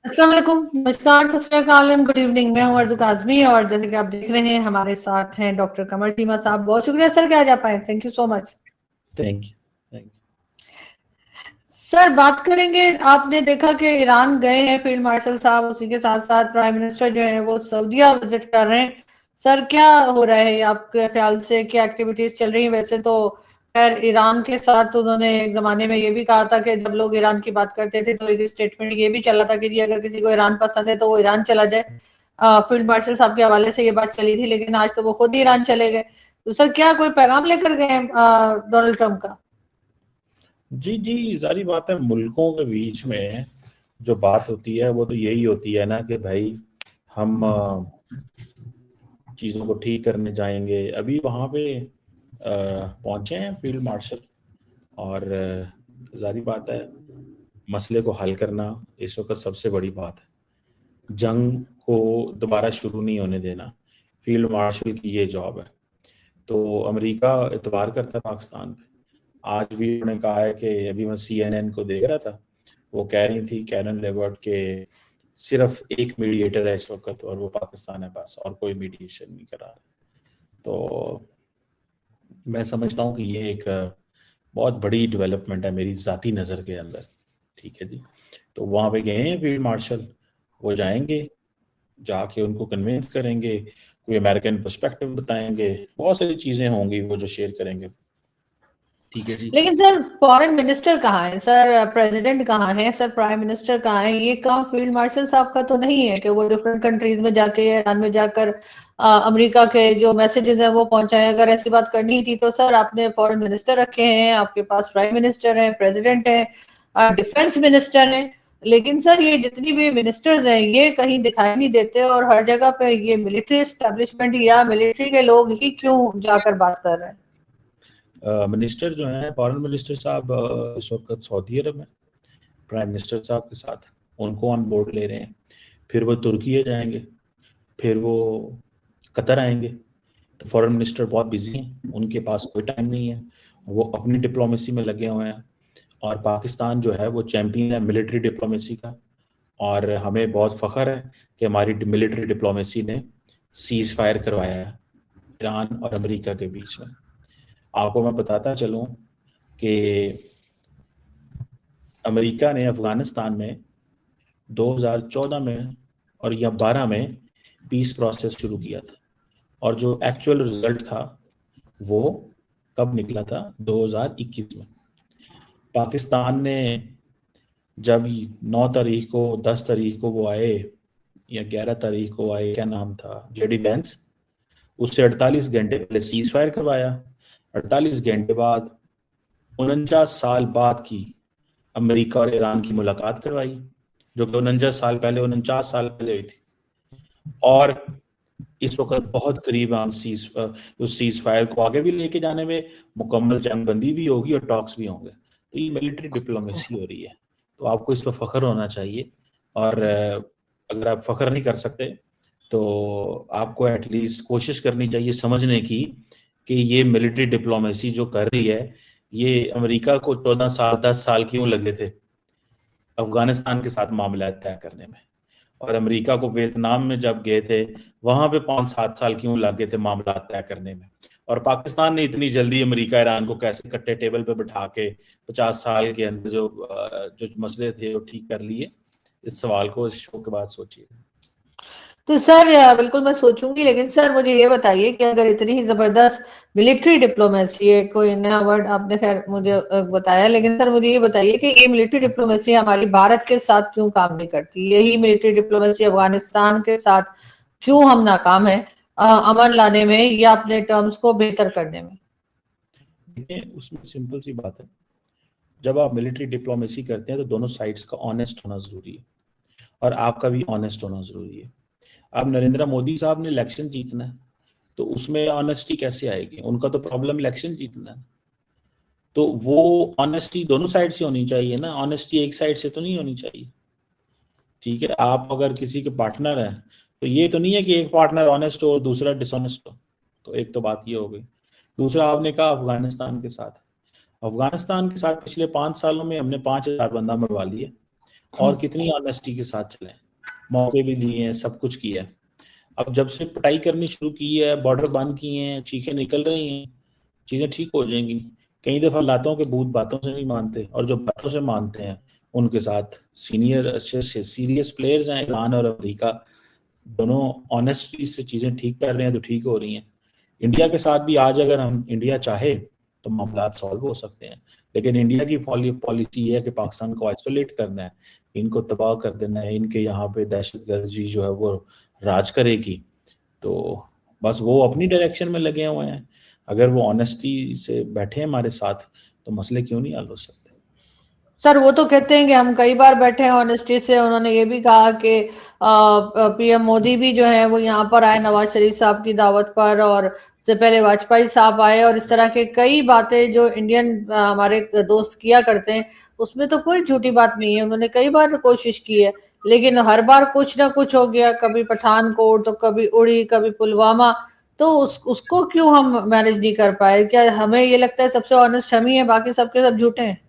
अस्सलाम वालेकुम, नमस्कार, सत श्री अकाल एंड गुड इवनिंग। मैं हूं अर्जुन काजमी और जैसे कि आप देख रहे हैं हमारे साथ हैं डॉक्टर कमर चीमा साहब। बहुत शुक्रिया सर कि आज आप आए, thank you so much. Thank you. Thank sir बात करेंगे, आपने देखा कि ईरान गए हैं फील्ड मार्शल साहब, उसी के साथ साथ प्राइम मिनिस्टर जो है वो सऊदीया विजिट कर रहे हैं। सर क्या हो रहा है आपके ख्याल से, क्या एक्टिविटीज चल रही है? वैसे तो खैर ईरान के साथ उन्होंने एक जमाने में ये भी कहा था कि जब लोग ईरान की बात करते थे तो एक स्टेटमेंट ये भी चला था कि जी अगर किसी को ईरान पसंद है तो वो ईरान चला जाए। फील्ड मार्शल साहब के हवाले से ये बात चली थी, लेकिन आज तो वो खुद ही ईरान चले गए। तो सर क्या कोई पैगाम लेकर गए हैं डोनाल्ड ट्रंप का? जी जी, सारी बात है। मुल्कों के बीच में जो बात होती है वो तो यही होती है ना कि भाई हम चीज़ों को ठीक करने जाएंगे। अभी वहाँ पे पहुँचे हैं फील्ड मार्शल, और जारी बात है मसले को हल करना इस वक्त सबसे बड़ी बात है। जंग को दोबारा शुरू नहीं होने देना फील्ड मार्शल की ये जॉब है। तो अमेरिका इतबार करता है पाकिस्तान पे। आज भी उन्होंने कहा है कि अभी मैं CNN को देख रहा था, वो कह रही थी कैरन लेवर्ट के सिर्फ एक मीडिएटर है इस वक्त और वो पाकिस्तान है बस, और कोई मीडिएशन नहीं करा रहा। तो मैं समझता हूँ कि ये एक बहुत बड़ी डेवलपमेंट है मेरी ज़ाती नज़र के अंदर। ठीक है जी। तो वहाँ पे गए हैं फील्ड मार्शल, वो जाएंगे, जाके उनको कन्विंस करेंगे, कोई अमेरिकन पर्सपेक्टिव बताएंगे, बहुत सारी चीज़ें होंगी वो जो शेयर करेंगे। ठीक है जी। लेकिन सर फॉरेन मिनिस्टर कहाँ है सर? प्रेसिडेंट कहाँ है सर? प्राइम मिनिस्टर कहाँ है? ये काम फील्ड मार्शल साहब का तो नहीं है कि वो डिफरेंट कंट्रीज में जाके ईरान में जाकर अमेरिका के जो मैसेजेस हैं वो पहुंचाए। अगर ऐसी बात करनी थी तो सर आपने फॉरेन मिनिस्टर रखे हैं, आपके पास प्राइम मिनिस्टर है, प्रेसिडेंट है, डिफेंस मिनिस्टर है। लेकिन सर ये जितनी भी मिनिस्टर्स हैं ये कहीं दिखाई नहीं देते और हर जगह पे ये मिलिट्री एस्टेब्लिशमेंट या मिलिट्री के लोग ही क्यों जाकर बात कर रहे हैं? मिनिस्टर जो हैं फॉरेन मिनिस्टर साहब इस वक्त सऊदी अरब में प्राइम मिनिस्टर साहब के साथ, उनको ऑन बोर्ड ले रहे हैं। फिर वो तुर्की जाएंगे, फिर वो कतर आएंगे। तो फॉरेन मिनिस्टर बहुत बिजी हैं, उनके पास कोई टाइम नहीं है, वो अपनी डिप्लोमेसी में लगे हुए हैं। और पाकिस्तान जो है वो चैंपियन है मिलिट्री डिप्लोमेसी का, और हमें बहुत फ़ख्र है कि हमारी मिलिट्री डिप्लोमेसी ने सीज़ फायर करवाया है ईरान और अमेरिका के बीच में। आपको मैं बताता चलूँ कि अमेरिका ने अफ़गानिस्तान में 2014 में और या 12 में पीस प्रोसेस शुरू किया था, और जो एक्चुअल रिजल्ट था वो कब निकला था? 2021 में। पाकिस्तान ने जब 9 तारीख को 10 तारीख को वो आए, या 11 तारीख को आए, क्या नाम था, JD वेंस, उससे 48 घंटे पहले सीज फायर करवाया। 48 घंटे बाद 49 साल बाद की अमेरिका और ईरान की मुलाकात करवाई, जो कि 49 साल पहले हुई थी। और इस वक्त बहुत करीब हम उस सीज फायर को आगे भी लेके जाने में, मुकम्मल जंगबंदी भी होगी और टॉक्स भी होंगे। तो ये मिलिट्री डिप्लोमेसी हो रही है, तो आपको इस पर फख्र होना चाहिए। और अगर आप फख्र नहीं कर सकते तो आपको एटलीस्ट कोशिश करनी चाहिए समझने की कि ये मिलिट्री डिप्लोमेसी जो कर रही है, ये अमेरिका को 14 साल 10 साल क्यों लगे थे अफगानिस्तान के साथ मामला तय करने में, और अमेरिका को वियतनाम में जब गए थे वहां पे 5-7 साल क्यों लगे थे मामला तय करने में, और पाकिस्तान ने इतनी जल्दी अमेरिका ईरान को कैसे कट्टे टेबल पे बिठा के 50 साल के अंदर जो मसले थे वो ठीक कर लिए। इस सवाल को इस शो के बाद सोचिए। तो सर बिल्कुल मैं सोचूंगी, लेकिन सर मुझे ये बताइए कि अगर इतनी ही जबरदस्त मिलिट्री डिप्लोमेसी है, कोई नया वर्ड आपने खैर मुझे बताया, लेकिन सर मुझे ये बताइए कि ये मिलिट्री डिप्लोमेसी हमारी भारत के साथ क्यों काम नहीं करती? यही मिलिट्री डिप्लोमेसी अफगानिस्तान के साथ क्यों हम नाकाम है अमन लाने में या अपने टर्म्स को बेहतर करने में? देखिए, उसमें सिंपल सी बात है, जब आप मिलिट्री डिप्लोमेसी करते हैं तो दोनों साइड्स का ऑनेस्ट होना जरूरी है, और आपका भी ऑनेस्ट होना जरूरी है। अब नरेंद्र मोदी साहब ने इलेक्शन जीतना है, तो उसमें ऑनेस्टी कैसे आएगी? उनका तो प्रॉब्लम इलेक्शन जीतना है, तो वो ऑनेस्टी दोनों साइड से होनी चाहिए ना, ऑनेस्टी एक साइड से तो नहीं होनी चाहिए। ठीक है, आप अगर किसी के पार्टनर हैं तो ये तो नहीं है कि एक पार्टनर ऑनेस्ट हो और दूसरा डिसऑनेस्ट हो। तो एक तो बात ये हो गई। दूसरा, आपने कहा अफगानिस्तान के साथ पिछले 5 सालों में हमने 5,000 बंदा मरवा लिए, और कितनी ऑनेस्टी के साथ चले, मौके भी दिए हैं, सब कुछ किया है। अब जब से पिटाई करनी शुरू की है, बॉर्डर बंद किए हैं, चीखें निकल रही हैं, चीजें ठीक हो जाएंगी। कई दफा लातों के भूत बातों से नहीं मानते, और जो बातों से मानते हैं उनके साथ सीनियर अच्छे से सीरियस प्लेयर्स हैं, ईरान और अमेरिका दोनों ऑनेस्टली से चीजें ठीक कर रहे हैं तो ठीक हो रही हैं। इंडिया के साथ भी आज अगर हम इंडिया चाहे तो मामला सॉल्व हो सकते हैं, लेकिन इंडिया की पॉलिसी है कि पाकिस्तान को आइसोलेट करना है, इनको तबाह कर देना है, इनके यहाँ पे दहशतगर्दी जो है वो राज करेगी। तो बस वो अपनी डायरेक्शन में लगे हुए हैं। अगर वो ऑनेस्टी से बैठे हमारे साथ तो मसले क्यों नहीं हल हो सकते। सर वो तो कहते हैं कि हम कई बार बैठे हैं ऑनेस्टी से। उन्होंने ये भी कहा कि पीएम मोदी भी जो है वो यहाँ पर आए नवाज शरीफ साहब की दावत पर, और से पहले वाजपेयी साहब आए, और इस तरह के कई बातें जो इंडियन हमारे दोस्त किया करते हैं उसमें तो कोई झूठी बात नहीं है। उन्होंने कई बार कोशिश की है, लेकिन हर बार कुछ ना कुछ हो गया, कभी पठानकोट तो कभी उड़ी, कभी पुलवामा। तो उसको क्यों हम मैनेज नहीं कर पाए? क्या हमें ये लगता है सबसे ऑनेस्ट हम ही है, बाकी सबके सब झूठे हैं?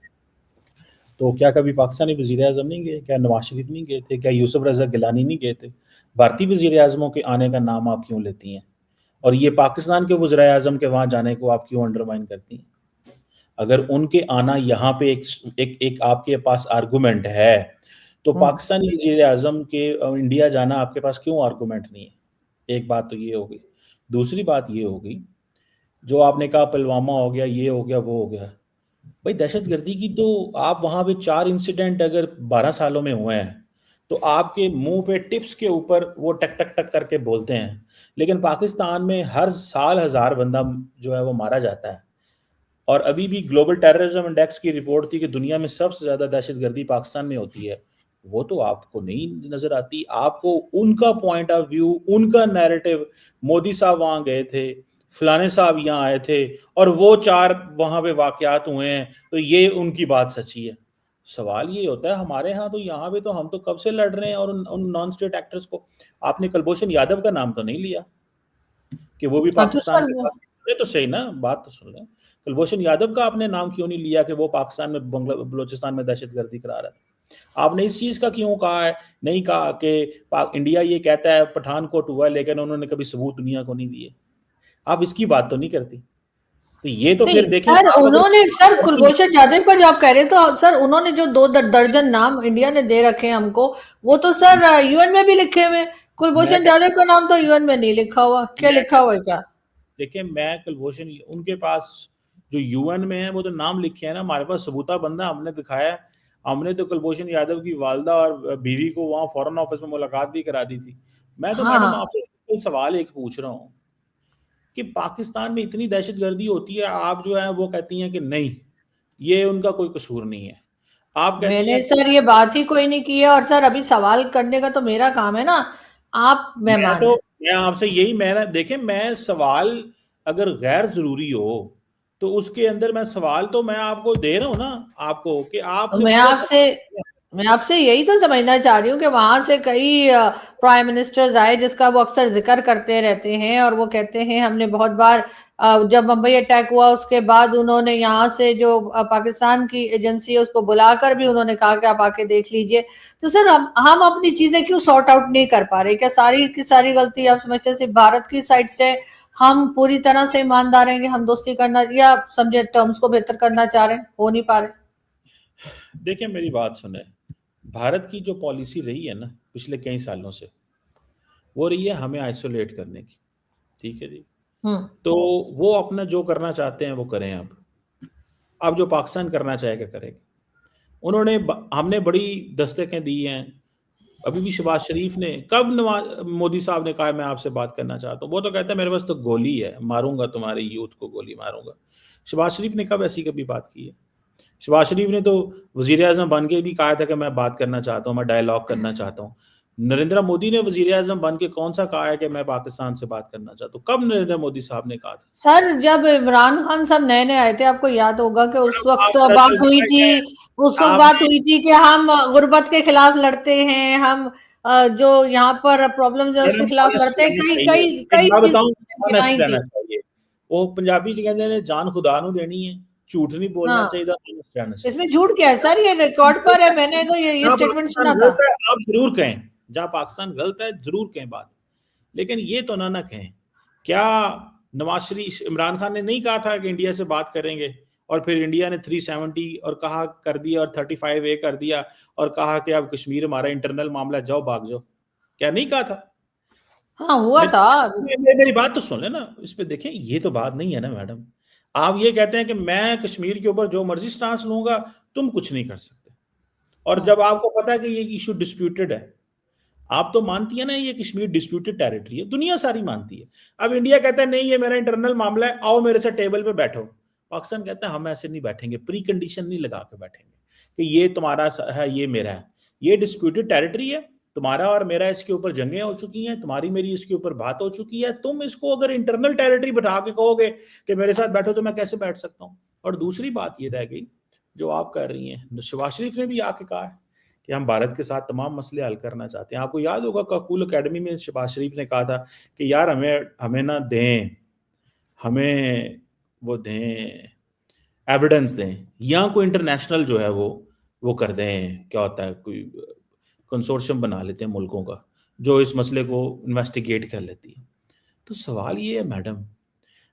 तो क्या कभी पाकिस्तानी वज़ीर आज़म नहीं गए? क्या नवाज शरीफ नहीं गए थे? क्या यूसुफ रज़ा गिलानी नहीं गए थे? भारतीय वज़ीर आज़मों के आने का नाम आप क्यों लेती हैं? और ये पाकिस्तान के वज़ीर आज़म के वहाँ जाने को आप क्यों अंडरमाइन करती हैं? अगर उनके आना यहाँ पे एक आपके पास आर्गुमेंट है, तो पाकिस्तानी वज़ीर आज़म के इंडिया जाना आपके पास क्यों आर्गुमेंट नहीं है? एक बात तो ये हो गई। दूसरी बात ये हो गई, जो आपने कहा पुलवामा हो गया, ये हो गया, वो हो गया। भाई दहशतगर्दी की तो आप वहां पे 4 इंसिडेंट अगर 12 सालों में हुए हैं तो आपके मुंह पे टिप्स के ऊपर वो टक टक टक करके बोलते हैं, लेकिन पाकिस्तान में हर साल 1000 बंदा जो है वो मारा जाता है। और अभी भी ग्लोबल टेररिज्म इंडेक्स की रिपोर्ट थी कि दुनिया में सबसे ज्यादा दहशतगर्दी पाकिस्तान में होती है। वो तो आपको नहीं नजर आती। आपको उनका पॉइंट ऑफ व्यू, उनका नैरेटिव, मोदी साहब वहां गए थे, फलाने साहब यहाँ आए थे और वो 4 वहां पे वाकयात हुए हैं तो ये उनकी बात सच्ची है। सवाल ये होता है हमारे यहाँ तो यहाँ पे तो हम तो कब से लड़ रहे हैं, और उन नॉन स्टेट एक्टर्स को आपने कुलभूषण यादव का नाम तो नहीं लिया कि वो भी हाँ तो पाकिस्तान सर के साथ। ये तो सही ना, बात तो सुन लें। कुलभूषण यादव का आपने नाम क्यों नहीं लिया कि वो पाकिस्तान में बलूचिस्तान में दहशतगर्दी करा रहा था? आपने इस चीज का क्यों कहा है, नहीं कहा कि इंडिया ये कहता है पठानकोट हुआ लेकिन उन्होंने कभी सबूत दुनिया को नहीं दिए? आप इसकी बात तो नहीं करती। तो ये तो नहीं फिर देखें सर, आप उन्होंने सर अगर कुलभूषण यादव का जो आप कह रहे हैं, तो सर उन्होंने जो 2 दर्जन नाम इंडिया ने दे रखे हैं हमको, वो तो सर यूएन में भी लिखे हुए हैं। मैं कुलभूषण कह यादव का नाम तो यूएन में नहीं लिखा हुआ। क्या मैं लिखा हुआ है क्या? देखिए, मैं कुलभूषण उनके पास जो यूएन में है वो तो नाम लिखे हैं ना, हमारे पास सबूता बंदा हमने दिखाया है। हमने तो कुलभूषण यादव की वालदा और बीवी को वहां फॉरेन ऑफिस में मुलाकात भी करा दी थी। मैं तो हाँ मैडम हाँ। आपसे सिंपल सवाल एक पूछ रहा हूँ कि पाकिस्तान में इतनी दहशतगर्दी होती है, आप जो है वो कहती हैं कि नहीं ये उनका कोई कसूर नहीं है। आप कहती मैंने हैं सर ये बात ही कोई नहीं की है, और सर अभी सवाल करने का तो मेरा काम है ना, आप मेहमान हैं। मैं आपसे यही, मैं देखें, मैं सवाल अगर गैर जरूरी हो तो उसके अंदर मैं सवाल तो मैं आपको दे रहा हूं ना आपको कि तो आपने पूरा सवाल। मैं आपसे यही तो समझना चाह रही हूँ कि वहां से कई प्राइम मिनिस्टर्स आए जिसका वो अक्सर जिक्र करते रहते हैं, और वो कहते हैं हमने बहुत बार जब मुंबई अटैक हुआ उसके बाद उन्होंने यहाँ से जो पाकिस्तान की एजेंसी है उसको बुलाकर भी उन्होंने कहा कि आप आके देख लीजिए। तो सर हम अपनी चीजें क्यों सॉर्ट आउट नहीं कर पा रहे? क्या सारी की सारी गलती आप समझते हैं सिर्फ भारत की साइड से? हम पूरी तरह से ईमानदार हैं कि हम दोस्ती करना, या समझे टर्म्स को बेहतर करना चाह रहे हैं, हो नहीं पा रहे? देखिए मेरी बात सुने, भारत की जो पॉलिसी रही है ना पिछले कई सालों से, वो रही है हमें आइसोलेट करने की। ठीक है जी। हम्म। तो वो अपना जो करना चाहते हैं वो करें। अब जो पाकिस्तान करना चाहेगा करेगा। हमने बड़ी दस्तकें दी हैं। अभी भी शहबाज शरीफ ने कब मोदी साहब ने कहा मैं आपसे बात करना चाहता हूँ, वो तो कहता है मेरे पास तो गोली है, मारूंगा तुम्हारे यूथ को, गोली मारूंगा। शहबाज शरीफ ने कब ऐसी कभी बात की है? शहबाज शरीफ ने तो वजीर आजम बन के भी कहा था कि मैं बात करना चाहता हूँ, मैं डायलॉग करना चाहता हूँ। नरेंद्र मोदी ने वजीर आजम बन के कौन सा कहा है कि मैं पाकिस्तान से बात करना चाहता हूँ? कब नरेंद्र मोदी साहब ने कहा था? सर जब इमरान खान साहब नए नए आए थे, आपको याद होगा कि उस आप वक्त जरा सा बात हुई थी। देखिए, उस वक्त बात आपने हुई थी कि हम गुर्बत के खिलाफ लड़ते हैं, हम जो यहाँ पर प्रॉब्लम्स है उसके मैडम खिलाफ ऑनेस्ट लड़ते हैं। रहना कई चाहिए। कई एक कई बात बताऊं, चीजें ऑनेस्ट गिनाई रहना थी। चाहिए। वो पंजाबी च कहते हैं जान खुदा नू देनी है। झूठ नहीं बोलना हाँ, चाहिए था। इसमें झूठ क्या है सर? ये रिकॉर्ड पर है, मैंने तो ये स्टेटमेंट सुना था। आप जरूर कहें, जहां पाकिस्तान गलत है जरूर कहें बात, लेकिन ये तो ना कहें। क्या नवाज शरीफ, इमरान खान ने नहीं कहा था कि इंडिया से बात करेंगे, और फिर इंडिया ने 370 और कहा कर दिया, और 35A कर दिया, और कहा कि अब कश्मीर हमारा इंटरनल मामला, जाओ भाग जाओ? क्या नहीं कहा था? हाँ, हुआ था। मेरी बात तो सुन लेना, इस पे देखें, ये तो बात नहीं है ना मैडम। आप ये कहते हैं कि मैं कश्मीर के ऊपर जो मर्जी स्टांस लूंगा, तुम कुछ नहीं कर सकते, और जब आपको पता है कि ये इशू डिस्प्यूटेड है, आप तो मानती है ना ये कश्मीर डिस्प्यूटेड टेरिटरी है, दुनिया सारी मानती है। अब इंडिया कहता है नहीं ये मेरा इंटरनल मामला है, आओ मेरे से टेबल पे बैठो। पाकिस्तान कहता है हम ऐसे नहीं बैठेंगे, प्री कंडीशन नहीं लगा के बैठेंगे कि ये तुम्हारा है ये मेरा है, ये डिस्प्यूटेड टेरिटरी है, तुम्हारा और मेरा इसके ऊपर जंगें हो चुकी हैं, तुम्हारी मेरी इसके ऊपर बात हो चुकी है, तुम इसको अगर इंटरनल टेरिटरी बैठा के कहोगे कि मेरे साथ बैठो, तो मैं कैसे बैठ सकता हूँ? और दूसरी बात ये रह गई जो आप कर रही हैं, शहबाज शरीफ ने भी आके कहा है कि हम भारत के साथ तमाम मसले हल करना चाहते हैं। आपको याद होगा काकूल एकेडमी में शहबाज शरीफ ने कहा था कि यार हमें ना दें, हमें वो दें, एविडेंस दें, या कोई इंटरनेशनल जो है वो कर दें, क्या होता है, कोई कंसोर्शियम बना लेते हैं मुल्कों का जो इस मसले को इन्वेस्टिगेट कर लेती है। तो सवाल ये है मैडम,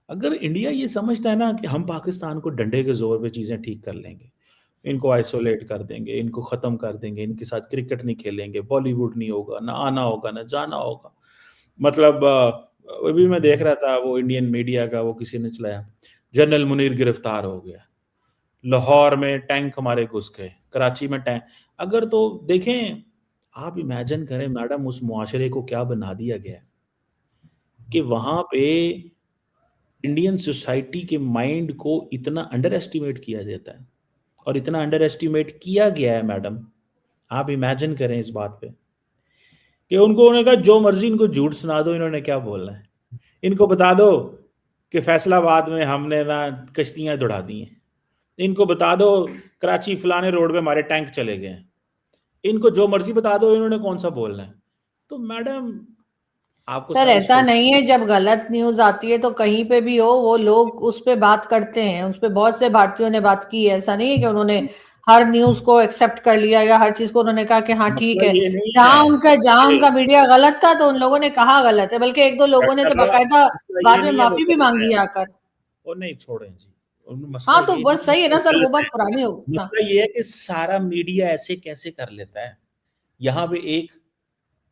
अगर इंडिया ये समझता है ना कि हम पाकिस्तान को डंडे के जोर पे चीज़ें ठीक कर लेंगे, इनको आइसोलेट कर देंगे, इनको ख़त्म कर देंगे, इनके साथ क्रिकेट नहीं खेलेंगे, बॉलीवुड नहीं होगा, ना आना होगा ना जाना होगा, मतलब अभी मैं देख रहा था वो इंडियन मीडिया का, वो किसी ने चलाया, जनरल मुनीर गिरफ्तार हो गया, लाहौर में टैंक हमारे घुस गए, कराची में टैंक। अगर तो देखें, आप इमेजिन करें मैडम उस मुआशरे को क्या बना दिया गया है कि वहां पे इंडियन सोसाइटी के माइंड को इतना अंडर एस्टिमेट किया जाता है, और इतना अंडर एस्टिमेट किया गया है मैडम, आप इमेजिन करें इस बात पे कि उन्होंने कहा जो मर्जी इनको झूठ सुना दो, इन्होंने क्या बोलना है, इनको बता दो कि फैसलाबाद में हमने ना कश्तियां दौड़ा दी हैं, इनको बता दो कराची फलाने रोड पे हमारे टैंक चले गए हैं, इनको जो मर्जी बता दो, इन्होंने कौन सा बोलना है? तो मैडम आपको सर सारी ऐसा स्टोरी, नहीं है, जब गलत न्यूज आती है तो कहीं पे भी हो वो लोग उस पे बात करते हैं, उस पे बहुत से भारतीयों ने बात की है। ऐसा नहीं है कि उन्होंने हर न्यूज को एक्सेप्ट कर लिया या हर चीज को उन्होंने कहा कि हाँ ठीक मसला है। ये नहीं है जहां उनका मीडिया गलत था तो उन लोगों ने कहा गलत है, बल्कि एक दो लोगों ने तो फैसला, बाकायदा मसला ये बाद में नहीं है वो माफी भी गलत मांगी है, आकर। और नहीं छोड़ें जी, मसला हाँ, तो ये बस नहीं है सही है कि ना वो सर, वो गलत बात है, पुरानी हो गई। हाँ, मसला ये है कि सारा मीडिया ऐसे कैसे कर लेता है। यहाँ पे एक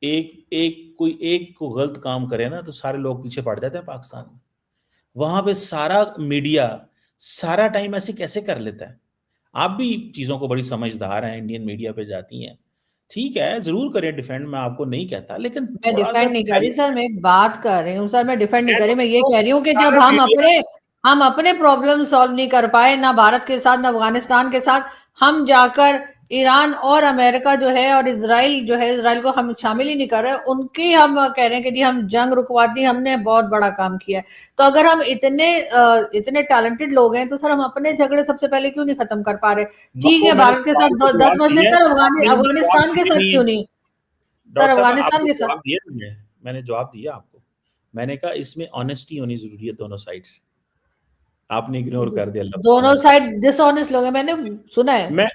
एक एक कोई एक को गलत काम करे ना तो सारे लोग पीछे पड़ जाते हैं पाकिस्तान में। वहां पे सारा मीडिया सारा टाइम ऐसे कैसे कर लेता है? आप भी चीजों को बड़ी समझदार हैं, इंडियन मीडिया पे जाती हैं, ठीक है जरूर करें डिफेंड, मैं आपको नहीं कहता, लेकिन मैं थोड़ा सा डिफेंड नहीं कर रही सर, मैं एक बात कर रही हूँ सर, मैं डिफेंड नहीं मैं कर रही, मैं ये तो कह रही हूँ कि जब सारा मीडिया, हम अपने प्रॉब्लम सॉल्व नहीं कर पाए ना भारत के साथ ना अफगानिस्तान के साथ, हम जाकर ईरान और अमेरिका जो है और इसराइल जो है, इसराइल को हम शामिल ही नहीं कर रहे, उनकी हम कह रहे हैं कि जी हम जंग रुकवा दी, हमने बहुत बड़ा काम किया है। तो अगर हम इतने टैलेंटेड लोग हैं तो सर हम अपने झगड़े सबसे पहले क्यों नहीं खत्म कर पा रहे? ठीक वो है, मैंने भारत के सवाल साथ का 10 जवाब मसले, दिया है, सर आपने मुझे जवाब अफगानिस्तान के दिया साथ नहीं क्यों है। नहीं? सर डॉक्टर साहब अफगानिस्तान आपको के साथ। जवाब दिया मैंने जवाब दिया आपको, मैंने कहा इसमें ऑनेस्टी होनी जरूरी है दोनों साइड से, आपने इग्नोर कर दिया लफ्ज दोनों ऑनेस्टी। साइड डिसऑनेस्ट लोग हैं, मैंने सुना है। मैं,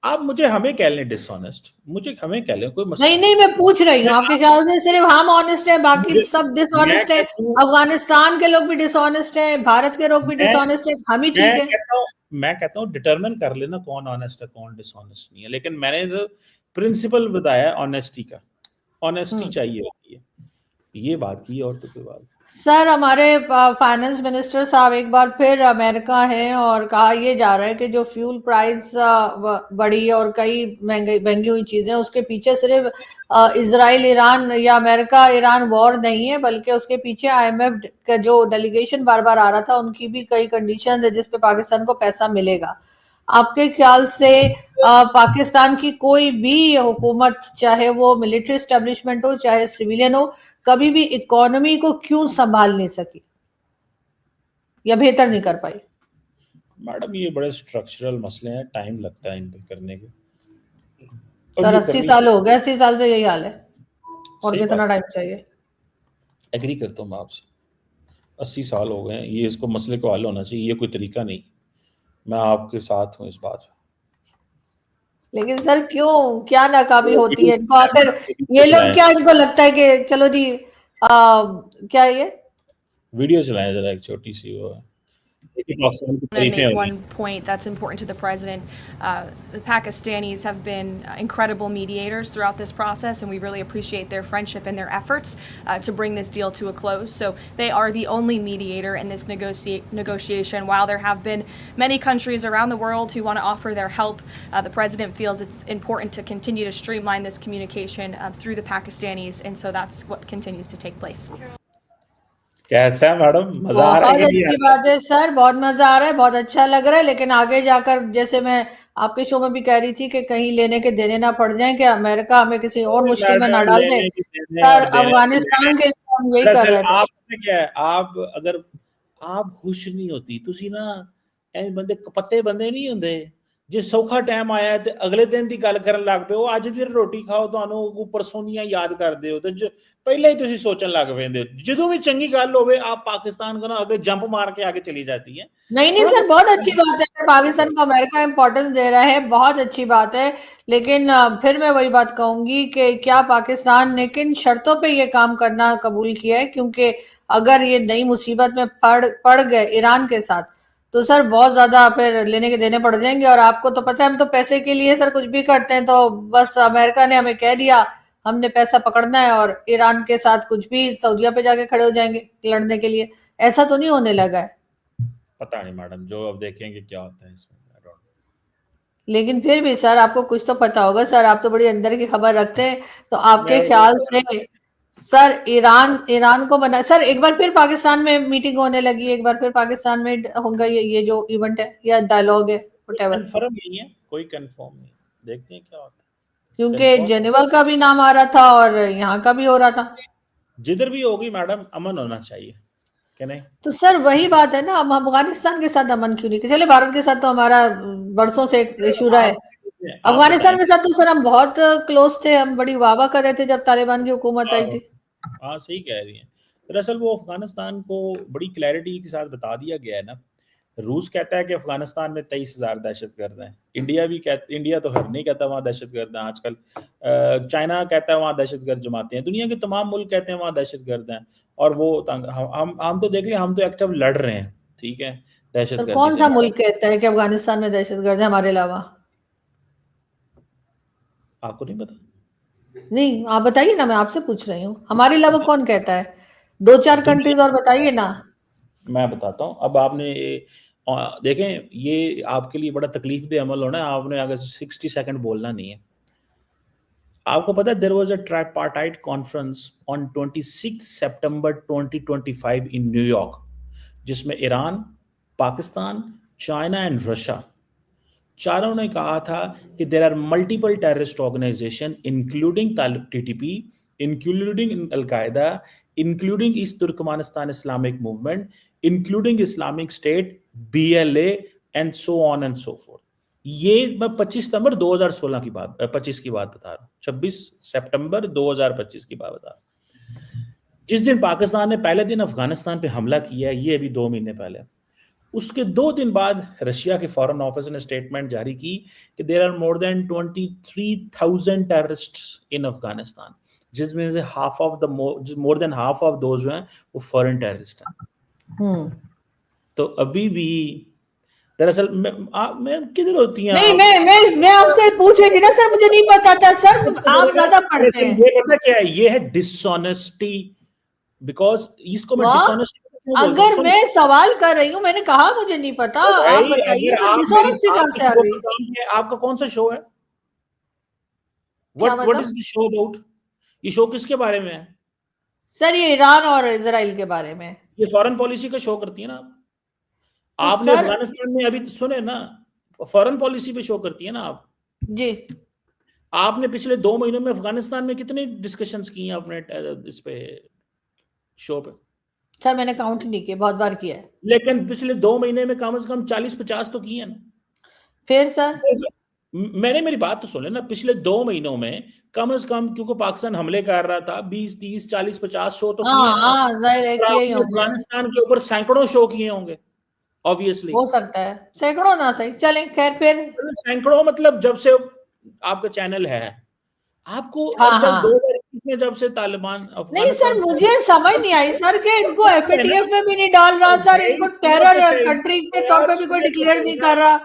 आप मुझे हमें कह लें डिसऑनेस्ट, मुझे हमें कह लें, कोई नहीं मसला नहीं। नहीं, मैं पूछ रही हूँ, मैं आपके आप ख्याल से सिर्फ हम ऑनेस्ट हैं, बाकी मुझे सब मैं डिसऑनेस्ट है? कहता हूँ, अफगानिस्तान के लोग भी डिसऑनेस्ट हैं, भारत के लोग भी मैं डिसऑनेस्ट है, हम ही ठीक मैं है? कहता हूँ मैं कहता हूँ डिटरमिन कर लेना कौन ऑनेस्ट है कौन डिसऑनेस्ट नहीं है, लेकिन मैंने जो प्रिंसिपल बताया ऑनेस्टी का, ऑनेस्टी हम्म। चाहिए होती है, ये बात की, और तो कोई बात नहीं। सर हमारे फाइनेंस मिनिस्टर साहब एक बार फिर अमेरिका हैं और कहा ये जा रहा है कि जो फ्यूल प्राइस बढ़ी और कई महंगी हुई चीजें, उसके पीछे सिर्फ इसराइल ईरान या अमेरिका ईरान वॉर नहीं है, बल्कि उसके पीछे आईएमएफ का जो डेलीगेशन बार बार आ रहा था उनकी भी कई कंडीशंस है जिसपे पाकिस्तान को पैसा मिलेगा। आपके ख्याल से पाकिस्तान की कोई भी हुकूमत, चाहे वो मिलिट्री स्टेब्लिशमेंट हो चाहे सिविलियन हो, कभी भी इकोनॉमी को क्यों संभाल नहीं सकी या बेहतर नहीं कर पाई? मैडम ये बड़े स्ट्रक्चरल मसले हैं, टाइम लगता है इन पे करने के, और सर ये 80 करनी साल हो गए, 80 साल से यही हाल है, और सही कितना बात, टाइम चाहिए? एग्री करता हूँ मैं आपसे, 80 साल हो गए हैं, ये इसको मसले को हल होना चाहिए, ये कोई तरीका नहीं। मैं आपके साथ हूँ इस बात में। लेकिन सर क्यों, क्या नाकामी होती है इनको आखिर? ये लोग क्या, इनको लगता है कि चलो जी क्या ये वीडियो चलाएं जरा, एक छोटी सी वो है। I want to make one point that's important to the president. The Pakistanis have been incredible mediators throughout this process, and we really appreciate their friendship and their efforts to bring this deal to a close. So they are the only mediator in this negotiation. While there have been many countries around the world who want to offer their help, the president feels it's important to continue to streamline this communication through the Pakistanis, and so that's what continues to take place. कैसा है madam, मजा आ रहा है? बहुत अच्छी बात है sir, बहुत मजा आ रहा है, बहुत अच्छा लग रहा है। लेकिन आगे जाकर, जैसे मैं आपके शो में भी कह रही थी कि कहीं लेने के देने ना पड़ जाए, कि अमेरिका हमें किसी और मुश्किल में ना डाल दे। सर अफगानिस्तान के लिए हम यही कर रहे थे। आप क्या है, आप अगर आप खुश नहीं होती तुसी ना ਐ ਬੰਦੇ ਕਪੱਤੇ ਬੰਦੇ ਨਹੀਂ ਹੁੰਦੇ। ਜੇ ਸੌਖਾ ਟਾਈਮ ਆਇਆ ਤੇ ਅਗਲੇ ਦਿਨ ਦੀ ਗੱਲ ਕਰਨ ਲੱਗ ਪਏ ਹੋ, ਅੱਜ ਦੀ ਰੋਟੀ ਖਾਓ ਤੁਹਾਨੂੰ ਪਰਸੋਂ ਦੀਆਂ ਯਾਦ ਕਰਦੇ ਹੋ ਤੇ ਪਹਿਲਾਂ ਹੀ ਤੁਸੀਂ ਸੋਚਣ ਲੱਗ ਪੈਂਦੇ ਹੋ। ਜਦੋਂ ਵੀ ਚੰਗੀ ਗੱਲ ਹੋਵੇ आप पाकिस्तान को ना आगे जंप मार के आगे चली जाती है। नहीं सर, बहुत अच्छी बात है, पाकिस्तान को अमेरिका इंपॉर्टेंस दे रहा है, बहुत अच्छी बात है। लेकिन फिर मैं वही बात कहूंगी कि क्या पाकिस्तान ने किन शर्तों पे ये काम करना कबूल किया है? क्योंकि अगर ये नई मुसीबत में पड़ गए ईरान के साथ, तो सर बहुत ज्यादा फिर लेने के देने पड़ जाएंगे। और आपको तो पता है, हम तो पैसे के लिए सर कुछ भी करते हैं। तो बस अमेरिका ने हमें कह दिया हमने पैसा पकड़ना है, और ईरान के साथ कुछ भी सऊदीया पे जाके खड़े हो जाएंगे लड़ने के लिए। ऐसा तो नहीं होने लगा है? पता नहीं मैडम, जो अब देखेंगे क्या होता है इसमें। लेकिन फिर भी सर आपको कुछ तो पता होगा सर, आप तो बड़ी अंदर की खबर रखते हैं। तो आपके ख्याल से सर ईरान को बना, सर एक बार फिर पाकिस्तान में मीटिंग होने लगी, एक बार फिर पाकिस्तान में होगा ये जो इवेंट है या डायलॉग है, व्हाटएवर। कंफर्म नहीं है, कोई कंफर्म नहीं, देखते हैं क्या होता है। क्योंकि जेनेवा का भी नाम आ रहा था और यहाँ का भी हो रहा था। जिधर भी होगी मैडम अमन होना चाहिए, क्या नहीं? तो सर वही बात है ना, हम अफगानिस्तान के साथ अमन क्यों नहीं? चले भारत के साथ तो हमारा बरसों से इशू रहा है। अफगानिस्तान के साथ तो सर हम बहुत क्लोज थे, हम बड़ी वाह कर रहे थे जब तालिबान की हुकूमत आई थी। हाँ सही कह रही हैं। दरअसल वो अफगानिस्तान को बड़ी क्लैरिटी के साथ बता दिया गया है ना। रूस कहता है कि अफगानिस्तान में 23,000 दहशतगर्द हैं। इंडिया तो हर नहीं कहता वहाँ दहशतगर्द हैं आजकल। चाइना कहता है वहाँ दहशतगर्द जमाते हैं। दुनिया के तमाम मुल्क कहते हैं वहाँ दहशतगर्द हैं। और वो हम तो देख लिया, हम तो एक्टिव लड़ रहे हैं, ठीक है, दहशतगर्द। कौन सा मुल्क कहता है कि अफगानिस्तान में दहशतगर्द है हमारे अलावा? आपको नहीं पता? नहीं, आप बताइए ना, मैं आपसे पूछ रही हूँ, हमारे अलावा कौन कहता है? 2-4 कंट्रीज और बताइए ना। मैं बताता हूँ। अब आपने देखें, ये आपके लिए बड़ा तकलीफ दे अमल होना है। आपने अगर 60 सेकंड बोलना नहीं है। आपको पता है there was a tripartite conference on 26 September 2025 in New York, जिसमें Iran, Pakistan, China and Russia चारों ने कहा था कि there are multiple terrorist organisation including TTP, including al Qaeda, including East Turkmenistan Islamic Movement, including Islamic State, BLA and so on and so forth. ये मैं 25 सितंबर 2016 की बात 25 की बात बता रहा हूँ, 26 सितंबर 2025 की बात बता रहा हूँ। जिस दिन पाकिस्तान ने पहले दिन अफगानिस्तान पे हमला किया, ये अभी 2 महीने पहले, उसके 2 दिन बाद रशिया के फॉरेन ऑफिस ने स्टेटमेंट जारी की कि there are more than 23,000 terrorists in Afghanistan, जिसमें से more than half of those जो हैं वो फॉरेन टेररिस्ट हैं। तो अभी भी दरअसल मैं किधर होती हैं? नहीं, मैं आपसे पूछ रही थी ना सर, मुझे नहीं पता था सर, आप ज्यादा पढ़ते हैं। ये पता क्या है? ये है डिसऑनेस्टी, बिकॉज इसको मैं डिसऑनेस्टी। अगर मैं सवाल कर रही हूँ, मैंने कहा मुझे नहीं पता, आप बताइए डिसऑनेस्टी कहाँ से आ गई? आपका कौन सा शो है? What is the show about? ये शो किसके बारे में है? सर ये ईरान और इजराइल के बारे में। ये फॉरेन पॉलिसी का शो करती है ना आपने अफगानिस्तान में अभी सुने ना, फॉरेन पॉलिसी पे शो करती है ना आप जी। आपने पिछले 2 महीनों में अफगानिस्तान में कितने डिस्कशंस की हैं आपने इस पे शो पे? सर मैंने काउंट नहीं किया, बहुत बार किया है। लेकिन पिछले 2 महीने में कम से कम 40-50 तो किए हैं ना। फिर सर मैंने मेरी बात तो सुन लेना, पिछले 2 महीनों में कम से कम, क्योंकि पाकिस्तान हमले कर रहा था, 20, 30, 40, 50 शो तो किए हैं ना। अफगानिस्तान के ऊपर सैकड़ों शो किए होंगे ऑब्वियसली हो सकता है, सैकड़ों ना सही, चले खैर फिर सैकड़ों, मतलब जब से आपका चैनल है आपको, हाँ और जब हाँ 2021 में जब से तालिबान नहीं सर, अफगानिस्तान मुझे समझ नहीं आई सर कि इनको है ना, एफएटीएफ में भी नहीं डाल रहा सर, इनको टेरर कंट्री के तौर पे भी कोई डिक्लेयर नहीं कर रहा,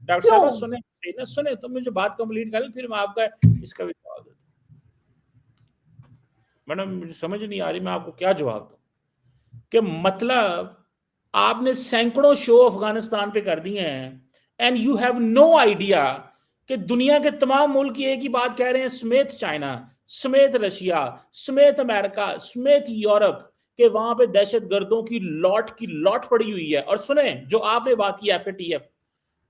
डॉक्टर क्यों? साहब सुने ना, सुने तो मुझे बात कंप्लीट कर, फिर मैं आपका इसका भी जवाब देता हूँ। मैडम मुझे समझ नहीं आ रही मैं आपको क्या जवाब दूं, कि मतलब आपने सैकड़ों शो अफगानिस्तान पे कर दिए हैं and you have no idea कि दुनिया के तमाम मुल्क एक ही बात कह रहे हैं, समेत चाइना, समेत रशिया, समेत अमेरिका, समेत यूरोप, के वहां पे दहशत गर्दों की लॉट पड़ी हुई है। और सुने जो आपने बात की FATF,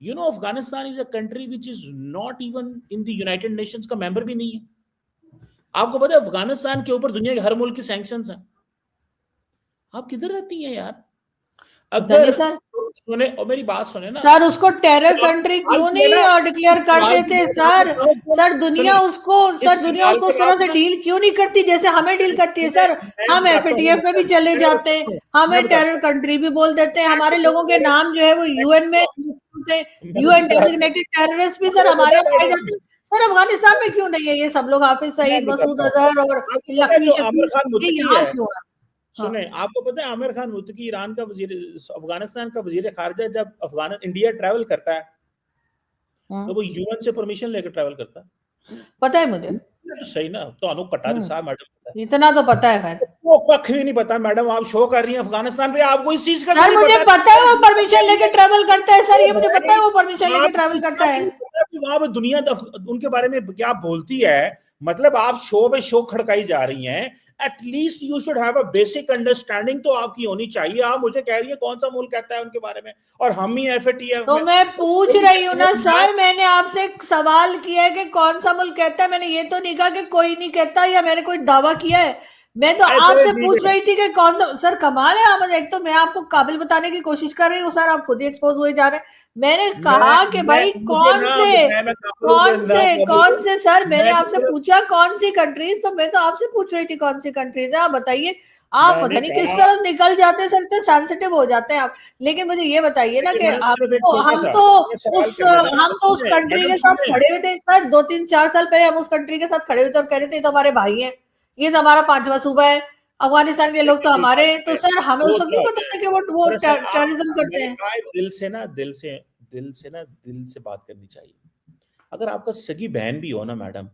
you know Afghanistan is a country which is not even in the United Nations का मेंबर भी नहीं है। आपको पता है अफगानिस्तान के ऊपर दुनिया के हर मुल्क की सैंक्शंस हैं। आप किधर रहती हैं यार? अगर सर सुने और मेरी बात सुने ना सर, उसको टेरर कंट्री क्यों नहीं डिक्लेयर कर देते सर? सर दुनिया उसको उस तरह से डील क्यों नहीं करती जैसे हमें डील करती है सर? हम एफएटीएफ में भी चले जाते हैं, हमें टेरर कंट्री भी बोल देते हैं, हमारे लोगों के नाम जो है वो यूएन में, यूएन डेजिग्नेटेड टेररिस्ट भी सर हमारे पाए जाते हैं। सर अफगानिस्तान में क्यों नहीं है ये सब लोग? हाफिज सईद, मसूद अजहर और लखवी शकील, ये यहाँ क्यों है? सुने आपको पता है आमिर खान मुत्तकी ईरान का वजीर, अफगानिस्तान का वजीर खारजा, जब इंडिया ट्रैवल करता है तो वो यूएन से परमिशन लेकर ट्रैवल करता है। पता है मुझे, सही ना, तो कटा साहब मैडम इतना तो पता है खैर। वो कख भी नहीं पता मैडम, आप शो कर रही हैं अफगानिस्तान पे, आपको इस चीज का सर मुझे पता है वो परमिशन लेके ट्रैवल करता है सर, ये मुझे पता है वो परमिशन लेके ट्रैवल करता है। वहां पे दुनिया उनके बारे में क्या बोलती है, मतलब आप शो पे शो खड़काई जा रही हैं। At least you should have a basic understanding तो आपकी होनी चाहिए। आप मुझे कह रही है कौन सा मुल्क कहता है उनके बारे में, और हम ही एफएटीएफ तो मैं पूछ रही हूँ ना सर, मैंने आपसे एक सवाल किया है कि कौन सा मुल्क कहता है, मैंने ये तो नहीं कहा कि कोई नहीं कहता या मैंने कोई दावा किया है, मैं तो आपसे पूछ रही थी कि कौन सा। सर कमाल है आप, एक तो मैं आपको काबिल बताने की कोशिश कर रही हूँ सर, आप खुद ही एक्सपोज हुए जा रहे हैं। मैंने कहा कि भाई कौन से सर, मैंने आपसे पूछा कौन सी कंट्रीज, तो मैं तो आपसे पूछ रही थी कौन सी कंट्रीज है, आप बताइए। आप पता नहीं किस तरह निकल जाते हैं सर, इतने सेंसिटिव हो जाते हैं आप। लेकिन मुझे ये बताइए ना कि हम तो उस कंट्री के साथ खड़े हुए थे सर, 2-3-4 साल पहले हम उस कंट्री के साथ खड़े हुए थे और कह रहे थे तो हमारे भाई हैं, ये तो हमारा 5वां सूबा है, अफगानिस्तान के लोग तो हमारे हैं। तो सर हमें उस वक्त नहीं पता था कि वो टेररिज्म करते हैं। दिल से बात करनी चाहिए। अगर आपका सगी बहन भी हो ना मैडम,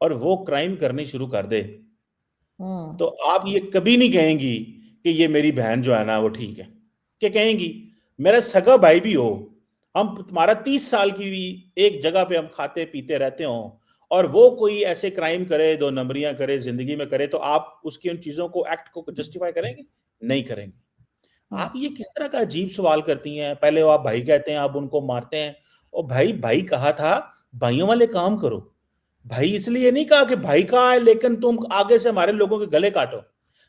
और वो क्राइम करने शुरू कर दे, तो आप ये कभी नहीं कहेंगी कि ये मेरी बहन जो है ना वो ठीक है। क्या कहेंगी? मेरा सगा भाई भी हो, हम तुम्हारा 30 साल की भी एक जगह पे हम खाते पीते रहते हो, और वो कोई ऐसे क्राइम करे, 2 नंबरियां करे, जिंदगी में करे, तो आप उसकी उन चीजों को, एक्ट को जस्टिफाई करेंगे? नहीं करेंगे। आप ये किस तरह का अजीब सवाल करती हैं? पहले वो आप भाई कहते हैं, आप उनको मारते हैं। और भाई कहा था, भाइयों वाले काम करो। भाई इसलिए नहीं कहा कि भाई कहा है लेकिन तुम आगे से हमारे लोगों के गले काटो।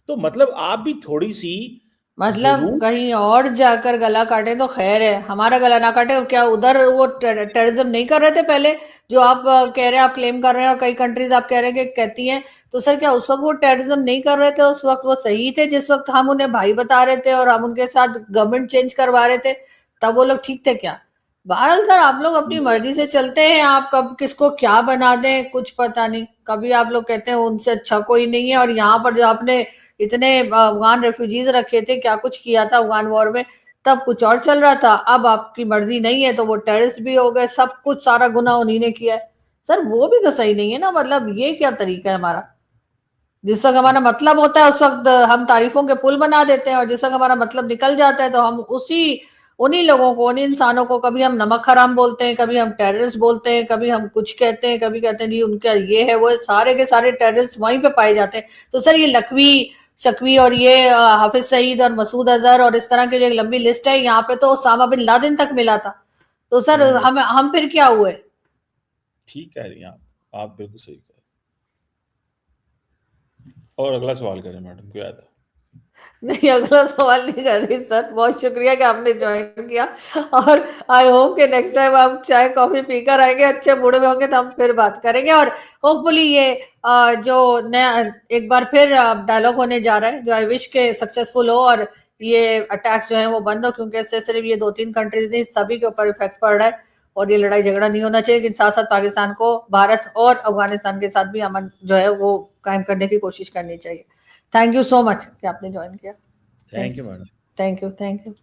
तो मतलब आप भी थोड़ी सी, मतलब कहीं और जाकर गला काटे तो खैर है, हमारा गला ना काटे। क्या उधर वो टेररिज्म नहीं कर रहे थे पहले, जो आप कह रहे हैं, आप क्लेम कर रहे हैं, और कई कंट्रीज आप कह रहे हैं कि कहती हैं, तो सर क्या उस वक्त वो टेररिज्म नहीं कर रहे थे? उस वक्त वो सही थे जिस वक्त हम उन्हें भाई बता रहे थे और हम उनके साथ गवर्नमेंट चेंज करवा रहे थे, तब वो लोग ठीक थे क्या? बहरहाल सर आप लोग अपनी मर्जी से चलते हैं, आप कब किसको क्या बना दें कुछ पता नहीं। कभी आप लोग कहते हैं उनसे अच्छा कोई नहीं है, और यहाँ पर जो आपने इतने अफगान रेफ्यूजीज रखे थे, क्या कुछ किया था अफगान वॉर में, तब कुछ और चल रहा था, अब आपकी मर्जी नहीं है तो वो टेररिस्ट भी हो गए, सब कुछ सारा गुनाह उन्हीं ने किया है। सर वो भी तो सही नहीं है ना, मतलब ये क्या तरीका है हमारा? जिस वक्त हमारा मतलब होता है उस वक्त हम तारीफों के पुल बना देते हैं, और जिस वक्त हमारा मतलब निकल जाता है तो हम उन्हीं लोगों को, उन्हीं इंसानों को, कभी हम नमक हराम बोलते हैं, कभी हम टेररिस्ट बोलते हैं, कभी हम कुछ कहते हैं, कभी कहते हैं जी उनका ये है वो, सारे के सारे टेररिस्ट वहीं पे पाए जाते हैं। तो सर ये लखवी शकवी और ये हाफिज सईद और मसूद अजहर और इस तरह की जो एक लंबी लिस्ट है, यहाँ पे तो ओसामा बिन लादेन तक मिला था। तो सर हम फिर क्या हुए? ठीक कह रही हैं आप बिल्कुल सही कह रही। और अगला सवाल करें मैडम, क्या था? नहीं अगला सवाल नहीं कर रही सर, बहुत शुक्रिया कि आपने ज्वाइन किया, और आई होप कि नेक्स्ट टाइम आप चाय कॉफी पीकर आएंगे, अच्छे मूड में होंगे तो हम फिर बात करेंगे, और होपफुली ये जो नया एक बार फिर डायलॉग होने जा रहा है, जो आई विश के सक्सेसफुल हो, और ये अटैक्स जो है वो बंद हो, क्योंकि इससे सिर्फ ये 2-3 कंट्रीज नहीं, सभी के ऊपर इफेक्ट पड़ रहा है और ये लड़ाई झगड़ा नहीं होना चाहिए। लेकिन साथ साथ पाकिस्तान को भारत और अफगानिस्तान के साथ भी अमन जो है वो कायम करने की कोशिश करनी चाहिए। थैंक यू सो मच कि आपने ज्वाइन किया। Thank you madam. Thank you.